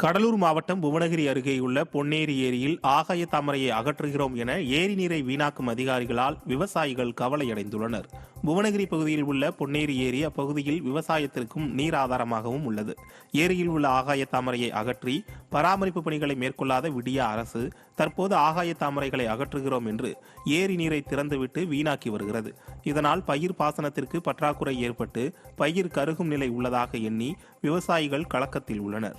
கடலூர் மாவட்டம் புவனகிரி அருகேயுள்ள பொன்னேரி ஏரியில் ஆகாய தாமரையை அகற்றுகிறோம் என ஏரி நீரை வீணாக்கும் அதிகாரிகளால் விவசாயிகள் கவலையடைந்துள்ளனர். புவனகிரி பகுதியில் உள்ள பொன்னேரி ஏரி அப்பகுதியில் விவசாயத்திற்கும் நீர் ஆதாரமாகவும் உள்ளது. ஏரியில் உள்ள ஆகாய தாமரையை அகற்றி பராமரிப்பு பணிகளை மேற்கொள்ளாத விடியா அரசு தற்போது ஆகாய தாமரைகளை அகற்றுகிறோம் என்று ஏரி நீரை திறந்துவிட்டு வீணாக்கி வருகிறது. இதனால் பயிர் பாசனத்திற்கு பற்றாக்குறை ஏற்பட்டு பயிர் கருகும் நிலை உள்ளதாக எண்ணி விவசாயிகள் கலக்கத்தில் உள்ளனர்.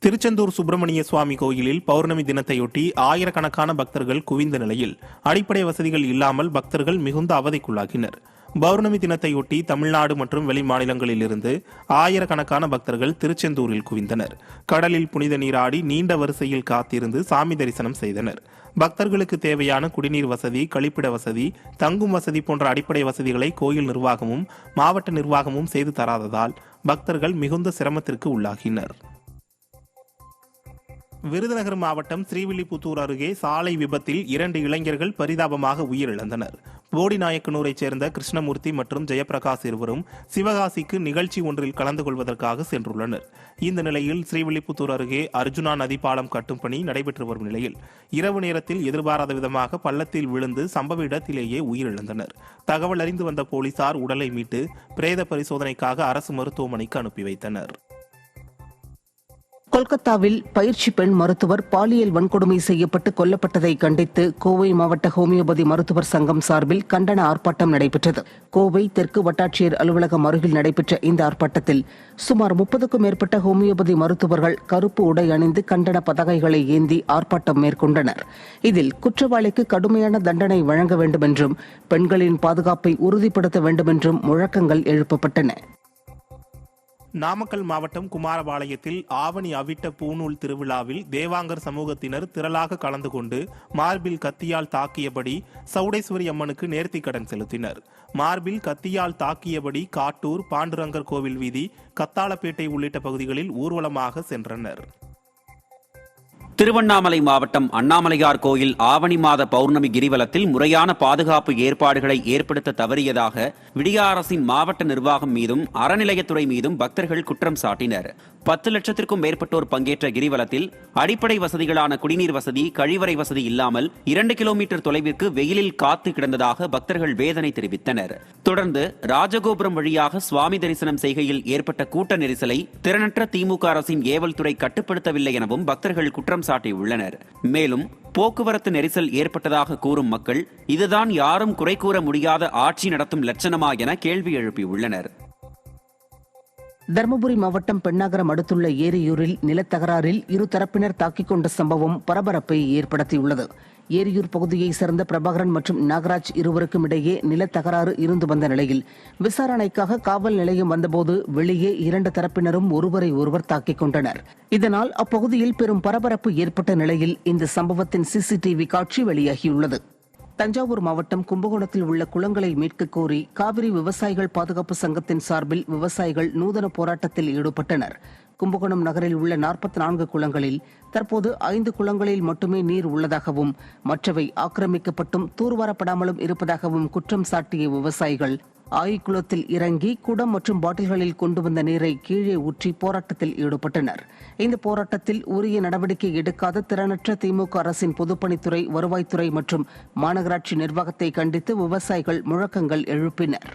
திருச்செந்தூர் சுப்பிரமணிய சுவாமி கோயிலில் பௌர்ணமி தினத்தையொட்டி ஆயிரக்கணக்கான பக்தர்கள் குவிந்த நிலையில் அடிப்படை வசதிகள் இல்லாமல் பக்தர்கள் மிகுந்த அவதிக்குள்ளாகினர். பௌர்ணமி தினத்தையொட்டி தமிழ்நாடு மற்றும் வெளி மாநிலங்களிலிருந்து ஆயிரக்கணக்கான பக்தர்கள் திருச்செந்தூரில் குவிந்தனர். கடலில் புனித நீராடி நீண்ட வரிசையில் காத்திருந்து சாமி தரிசனம் செய்தனர். பக்தர்களுக்கு தேவையான குடிநீர் வசதி, கழிப்பிட வசதி, தங்கும் வசதி போன்ற அடிப்படை வசதிகளை கோயில் நிர்வாகமும் மாவட்ட நிர்வாகமும் செய்து தராததால் பக்தர்கள் மிகுந்த சிரமத்திற்கு உள்ளாகினர். விருதுநகர் மாவட்டம் ஸ்ரீவில்லிபுத்தூர் அருகே சாலை விபத்தில் 2 இளைஞர்கள் பரிதாபமாக உயிரிழந்தனர். போடிநாயக்கனூரைச் சேர்ந்த கிருஷ்ணமூர்த்தி மற்றும் ஜெயபிரகாஷ் இருவரும் சிவகாசிக்கு நிகழ்ச்சி ஒன்றில் கலந்து கொள்வதற்காக சென்றுள்ளனர். இந்த நிலையில் ஸ்ரீவில்லிபுத்தூர் அருகே அர்ஜுனா நதி பாலம் கட்டும் பணி நடைபெற்று வரும் நிலையில் இரவு நேரத்தில் எதிர்பாராத விதமாக பள்ளத்தில் விழுந்து சம்பவ இடத்திலேயே உயிரிழந்தனர். தகவல் அறிந்து வந்த போலீசார் உடலை மீட்டு பிரேத பரிசோதனைக்காக அரசு மருத்துவமனைக்கு அனுப்பி வைத்தனர். கொல்கத்தாவில் பயிற்சி பெண் மருத்துவர் பாலியல் வன்கொடுமை செய்யப்பட்டு கொல்லப்பட்டதை கண்டித்து கோவை மாவட்ட ஹோமியோபதி மருத்துவர் சங்கம் சார்பில் கண்டன ஆர்ப்பாட்டம் நடைபெற்றது. கோவை தெற்கு வட்டாட்சியர் அலுவலகம் அருகில் நடைபெற்ற இந்த ஆர்ப்பாட்டத்தில் சுமார் 30க்கும் மேற்பட்ட ஹோமியோபதி மருத்துவர்கள் கருப்பு உடை அணிந்து கண்டன பதாகைகளை ஏந்தி ஆர்ப்பாட்டம் மேற்கொண்டனர். இதில் குற்றவாளிக்கு கடுமையான தண்டனை வழங்க வேண்டும் என்றும் பெண்களின் பாதுகாப்பை உறுதிப்படுத்த வேண்டும் என்றும் முழக்கங்கள் எழுப்பப்பட்டன. நாமக்கல் மாவட்டம் குமாரபாளையத்தில் ஆவணி அவிட்ட பூநூல் திருவிழாவில் தேவாங்கர் சமூகத்தினர் திரளாக கலந்து கொண்டு மார்பில் கத்தியால் தாக்கியபடி சவுடேஸ்வரி அம்மனுக்கு நேர்த்திக்கடன் செலுத்தினர். மார்பில் கத்தியால் தாக்கியபடி காட்டூர், பாண்டுரங்கர் கோவில் வீதி, கத்தாளப்பேட்டை உள்ளிட்ட பகுதிகளில் ஊர்வலமாக சென்றனர். திருவண்ணாமலை மாவட்டம் அண்ணாமலையார் கோயில் ஆவணி மாத பௌர்ணமி கிரிவலத்தில் முறையான பாதுகாப்பு ஏற்பாடுகளை ஏற்படுத்த தவறியதாக விடியா அரசின் மாவட்ட நிர்வாகம் மீதும் அறநிலையத்துறை மீதும் பக்தர்கள் குற்றம் சாட்டினர். 10 லட்சத்திற்கும் மேற்பட்டோர் பங்கேற்ற கிரிவலத்தில் அடிப்படை வசதிகளான குடிநீர் வசதி, கழிவறை வசதி இல்லாமல் 2 கிலோமீட்டர் தொலைவிற்கு வெயிலில் காத்து கிடந்ததாக பக்தர்கள் வேதனை தெரிவித்தனர். தொடர்ந்து ராஜகோபுரம் வழியாக சுவாமி தரிசனம் செய்கையில் ஏற்பட்ட கூட்ட நெரிசலை திறனற்ற திமுக அரசின் ஏவல் துறை கட்டுப்படுத்தவில்லை எனவும் பக்தர்கள் குற்றம் சாட்டியுள்ளனர். மேலும் போக்குவரத்து நெரிசல் ஏற்பட்டதாக கூறும் மக்கள் இதுதான் யாரும் குறை கூற முடியாத ஆட்சி நடத்தும் லட்சணமா என கேள்வி எழுப்பியுள்ளனர். தருமபுரி மாவட்டம் பெண்ணாகரம் அடுத்துள்ள ஏரியூரில் நிலத்தகராறில் இருதரப்பினர் தாக்கிக் கொண்ட சம்பவம் பரபரப்பை ஏற்படுத்தியுள்ளது. ஏரியூர் பகுதியைச் சேர்ந்த பிரபாகரன் மற்றும் நாகராஜ் இருவருக்கும் இடையே நிலத்தகராறு இருந்து வந்த நிலையில் விசாரணைக்காக காவல் நிலையம் வந்தபோது வெளியே 2 தரப்பினரும் ஒருவரை ஒருவர் தாக்கிக் கொண்டனர். இதனால் அப்பகுதியில் பெரும் பரபரப்பு ஏற்பட்ட நிலையில் இந்த சம்பவத்தின் சிசிடிவி காட்சி வெளியாகியுள்ளது. தஞ்சாவூர் மாவட்டம் கும்பகோணத்தில் உள்ள குளங்களை மீட்க கோரி காவிரி விவசாயிகள் பாதுகாப்பு சங்கத்தின் சார்பில் விவசாயிகள் நூதன போராட்டத்தில் ஈடுபட்டனர். கும்பகோணம் நகரில் உள்ள 44 குளங்களில் தற்போது 5 குளங்களில் மட்டுமே நீர் உள்ளதாகவும் மற்றவை ஆக்கிரமிக்கப்பட்டும் தூர்வாரப்படாமலும் இருப்பதாகவும் குற்றம் சாட்டிய விவசாயிகள் ஆய்குளத்தில் இறங்கி குடம் மற்றும் பாட்டில்களில் கொண்டு வந்த நீரை கீழே ஊற்றி போராட்டத்தில் ஈடுபட்டனர். இந்த போராட்டத்தில் உரிய நடவடிக்கை எடுக்காத திறனற்ற திமுக அரசின் பொதுப்பணித்துறை, வருவாய்த்துறை மற்றும் மாநகராட்சி நிர்வாகத்தை கண்டித்து விவசாயிகள் முழக்கங்கள் எழுப்பினர்.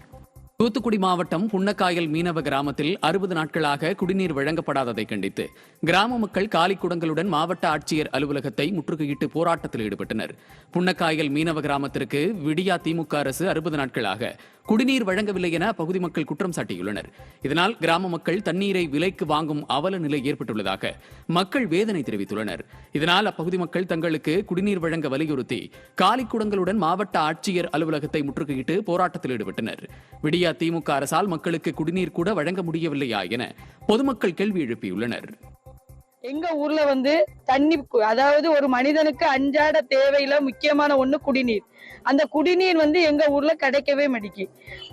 தூத்துக்குடி மாவட்டம் புன்னக்காயல் மீனவ கிராமத்தில் 60 நாட்களாக குடிநீர் வழங்கப்படாததை கண்டித்து கிராம மக்கள் காலிக்குடங்களுடன் மாவட்ட ஆட்சியர் அலுவலகத்தை முற்றுகையிட்டு போராட்டத்தில் ஈடுபட்டனர். புன்னக்காயல் மீனவ கிராமத்திற்கு விடியா திமுக அரசு 60 நாட்களாக குடிநீர் வழங்கவில்லை என அப்பகுதி மக்கள் குற்றம் சாட்டியுள்ளனர். இதனால் கிராம மக்கள் தண்ணீரை விலைக்கு வாங்கும் அவல நிலை ஏற்பட்டுள்ளதாக மக்கள் வேதனை தெரிவித்துள்ளனர். இதனால் அப்பகுதி மக்கள் தங்களுக்கு குடிநீர் வழங்க வலியுறுத்தி காலிக்குடங்களுடன் மாவட்ட ஆட்சியர் அலுவலகத்தை முற்றுகையிட்டு போராட்டத்தில் ஈடுபட்டனர். விடியா திமுக அரசால் மக்களுக்கு குடிநீர் கூட வழங்க முடியவில்லையா என பொதுமக்கள் கேள்வி எழுப்பியுள்ளனர். எங்க ஊர்ல தண்ணி, அதாவது ஒரு மனிதனுக்கு அன்றாட தேவையில முக்கியமான ஒண்ணு குடிநீர். அந்த குடிநீர் எங்க ஊர்ல கிடைக்கவே மாட்டேங்கி.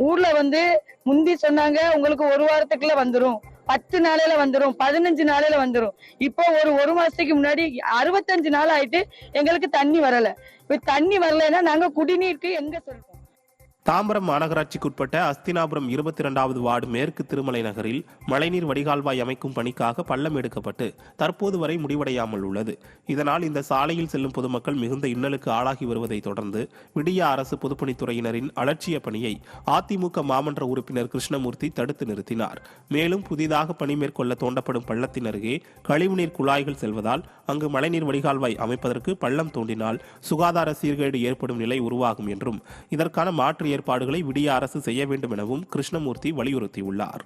ஊர்ல முந்தி சொன்னாங்க உங்களுக்கு 1 வாரத்துக்குள்ள வந்துரும், 10 நாளையில வந்துரும், 15 நாளையில வந்துரும். இப்போ ஒரு மாசத்துக்கு முன்னாடி 65 நாள் ஆயிட்டு எங்களுக்கு தண்ணி வரல. இப்ப தண்ணி வரலைன்னா நாங்க குடிநீருக்கு எங்க சொல்றோம்? தாம்பரம் மாநகராட்சிக்குட்பட்ட அஸ்தினாபுரம் 22வது வார்டு மேற்கு திருமலை நகரில் மழைநீர் வடிகால்வாய் அமைக்கும் பணிக்காக பள்ளம் எடுக்கப்பட்டு தற்போது வரை முடிவடையாமல் உள்ளது. இதனால் இந்த சாலையில் செல்லும் பொதுமக்கள் மிகுந்த இன்னலுக்கு ஆளாகி வருவதை தொடர்ந்து விடிய அரசு பொதுப்பணித்துறையினரின் அலட்சிய பணியை அதிமுக மாமன்ற உறுப்பினர் கிருஷ்ணமூர்த்தி தடுத்து நிறுத்தினார். மேலும் புதிதாக பணி மேற்கொள்ள தோண்டப்படும் பள்ளத்தின் அருகே கழிவுநீர் குழாய்கள் செல்வதால் அங்கு மழைநீர் வடிகால்வாய் அமைப்பதற்கு பள்ளம் தோண்டினால் சுகாதார சீர்கேடு ஏற்படும் நிலை உருவாகும் என்றும் இதற்கான மாற்று ஏற்பாடுகளை விடிய அரசு செய்ய வேண்டும் எனவும் கிருஷ்ணமூர்த்தி வலியுறுத்தியுள்ளார்.